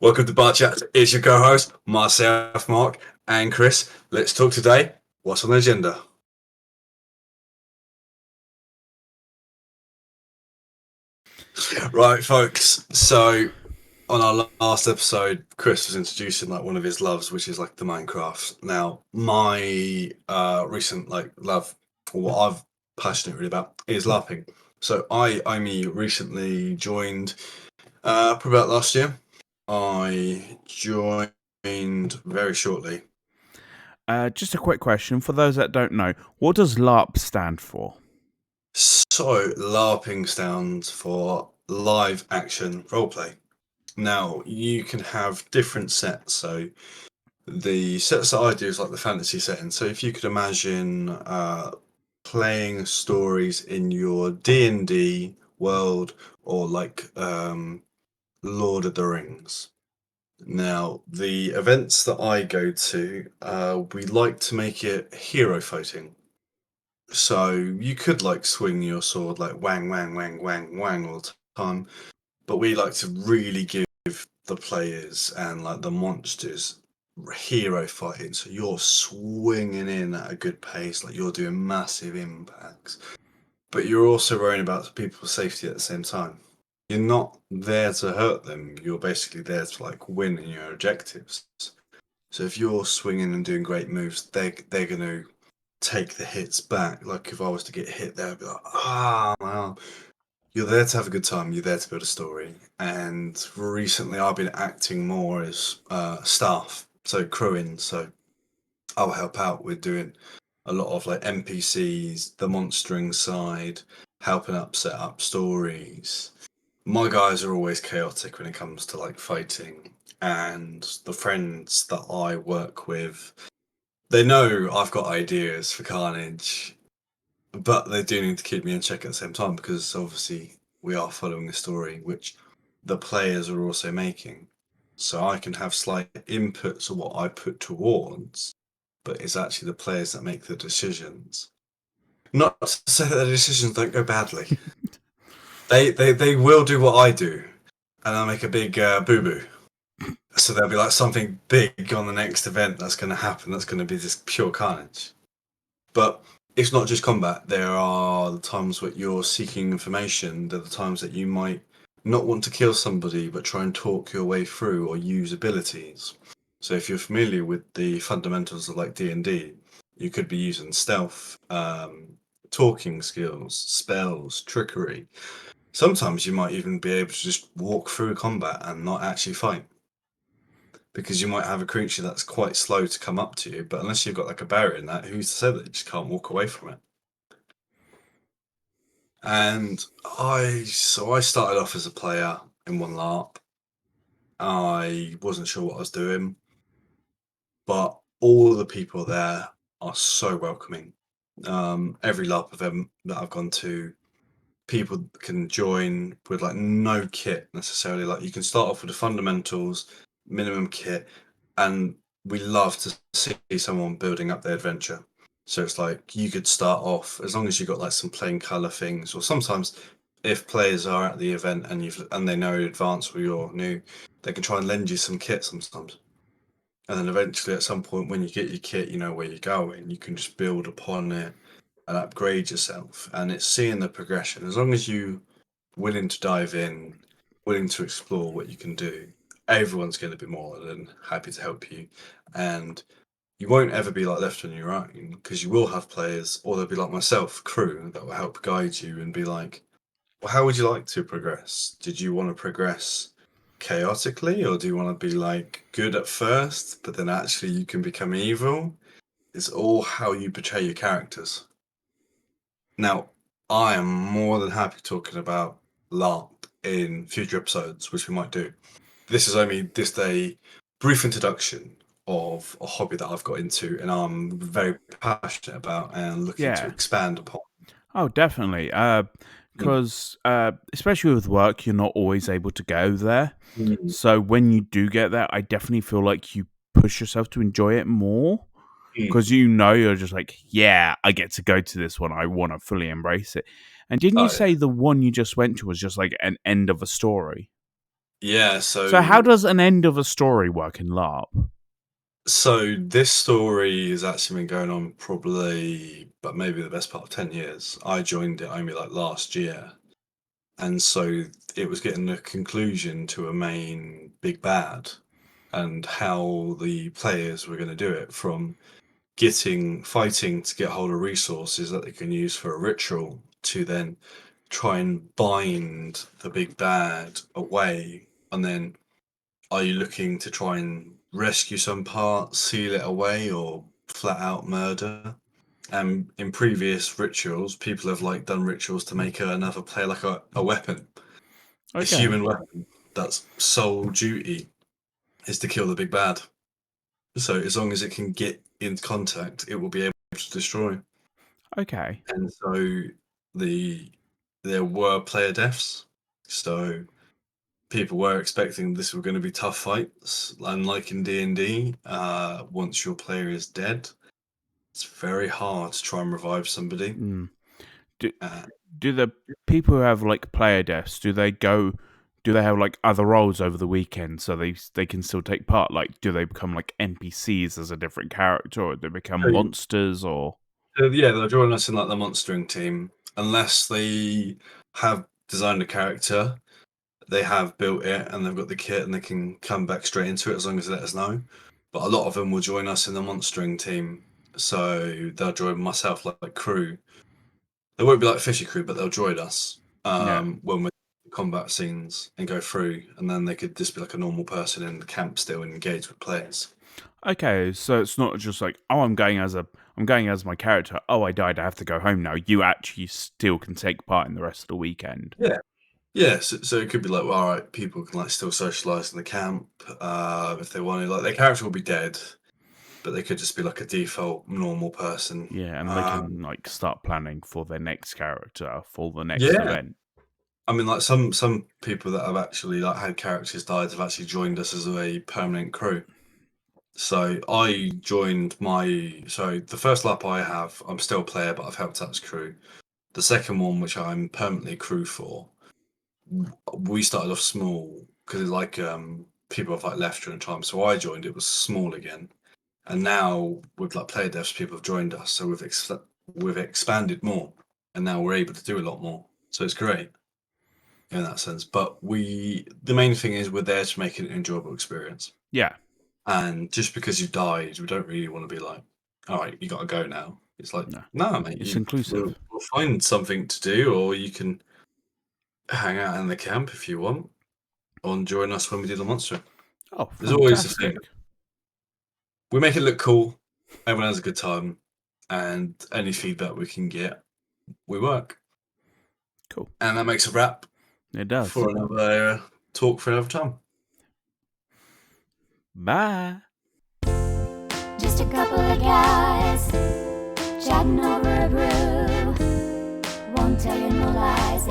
Welcome to BarChats. It's your co-host, myself, Mark, and Chris. Let's talk today. What's on the agenda? Right, folks. So, on our last episode, Chris was introducing one of his loves, which is the Minecraft. Now, my recent love, or what I've passionate really about, is LARPing. So, I only recently joined, probably about last year. I joined very shortly. Just a quick question for those that don't know: what does LARP stand for? So, LARPing stands for live action roleplay. Now, you can have different sets. So, the sets that I do is the fantasy setting. So, if you could imagine playing stories in your D&D world or Lord of the Rings. Now, the events that I go to, we like to make it hero fighting. So you could swing your sword wang wang wang wang wang all the time, but we like to really give the players and the monsters hero fighting. So you're swinging in at a good pace, you're doing massive impacts, but you're also worrying about people's safety at the same time. You're not there to hurt them. You're basically there to win in your objectives. So if you're swinging and doing great moves, they're gonna take the hits back. Like if I was to get hit there, I'd be like, wow. You're there to have a good time. You're there to build a story. And recently, I've been acting more as staff, so crewing. So I'll help out with doing a lot of NPCs, the monstering side, helping set up stories. My guys are always chaotic when it comes to fighting, and the friends that I work with, they know I've got ideas for Carnage, but they do need to keep me in check at the same time because obviously we are following a story which the players are also making. So I can have slight inputs of what I put towards, but it's actually the players that make the decisions. Not to say that the decisions don't go badly. They will do what I do, and I'll make a big boo boo. So there'll be something big on the next event that's going to happen. That's going to be this pure carnage. But it's not just combat. There are the times where you're seeking information. There are the times that you might not want to kill somebody, but try and talk your way through or use abilities. So if you're familiar with the fundamentals of D&D, you could be using stealth, talking skills, spells, trickery. Sometimes you might even be able to just walk through combat and not actually fight. Because you might have a creature that's quite slow to come up to you, but unless you've got a barrier in that, who's to say that you just can't walk away from it? And I started off as a player in one LARP. I wasn't sure what I was doing, but all of the people there are so welcoming. Every LARP event that I've gone to, people can join with no kit necessarily. You can start off with the fundamentals, minimum kit, and we love to see someone building up their adventure. So it's you could start off as long as you've got some plain color things, or sometimes if players are at the event and they know in advance or you're new, they can try and lend you some kit sometimes. And then eventually at some point when you get your kit, you know where you're going, you can just build upon it and upgrade yourself. And it's seeing the progression. As long as you willing to dive in, willing to explore what you can do, everyone's going to be more than happy to help you. And you won't ever be left on your own because you will have players, or they'll be like myself, crew, that will help guide you and be like, well, how would you like to progress? Did you want to progress chaotically, or do you want to be good at first, but then actually you can become evil? It's all how you portray your characters. Now, I am more than happy talking about LARP in future episodes, which we might do. This is only just a brief introduction of a hobby that I've got into and I'm very passionate about and looking to Yeah. expand upon. Oh, definitely. Because especially with work, you're not always able to go there. Mm. So when you do get there, I definitely feel like you push yourself to enjoy it more. Because you're just yeah, I get to go to this one. I want to fully embrace it. And didn't you say the one you just went to was just an end of a story? Yeah, So how does an end of a story work in LARP? so this story has actually been going on probably, but maybe the best part of 10 years. I joined it only like last year. And so it was getting a conclusion to a main big bad and how the players were going to do it, from fighting to get hold of resources that they can use for a ritual, to then try and bind the big bad away. And then are you looking to try and rescue some parts, seal it away, or flat out murder? And in previous rituals, people have like done rituals to make another player like a weapon, a Okay. human weapon that's sole duty is to kill the big bad. So as long as it can get in contact, it will be able to destroy. Okay. And so the there were player deaths. So people were expecting this were going to be tough fights. Unlike in D&D, once your player is dead, it's very hard to try and revive somebody. Mm. Do Uh, do the people who have like player deaths, do they have like other roles over the weekend so they can still take part? Like, do they become like NPCs as a different character, or do they become so, monsters, or yeah, they'll join us in like the monstering team unless they have designed a character, they have built it, and they've got the kit, and they can come back straight into it as long as they let us know. But a lot of them will join us in the monstering team, so they'll join myself like crew. They won't be like fishy crew, but they'll join us yeah? when we're in combat scenes and go through, and then they could just be like a normal person in the camp still and engage with players. Okay, so it's not just like, oh, I'm going as my character. Oh, I died. I have to go home now. You actually still can take part in the rest of the weekend. Yeah. Yeah, so it could be like, well, all right, people can like still socialize in the camp if they wanted. Like their character will be dead, but they could just be like a default normal person. Yeah, and they can like start planning for their next character for the next Yeah, event. I mean, like some people that have actually like had characters died have actually joined us as a permanent crew. So I joined so the first lap I have, I'm still a player, but I've helped out as crew. The second one, which I'm permanently crew for, we started off small because it's like people have like left during time. So I joined, it was small again, and now with like player devs, people have joined us, so we've expanded more, and now we're able to do a lot more. So it's great in that sense. But the main thing is we're there to make it an enjoyable experience. Yeah, And just because you died, we don't really want to be like, all right, you got to go now. It's like, no, no, mate, it's inclusive. we'll find something to do, or you can hang out in the camp if you want, or join us when we do the monster. Oh, There's always the thing. fantastic! We make it look cool. Everyone has a good time, and any feedback we can get, we work. Cool, And that makes a wrap it does. for another talk for another time. Bye. Just a couple of guys chatting over a brew. Won't tell you no lies.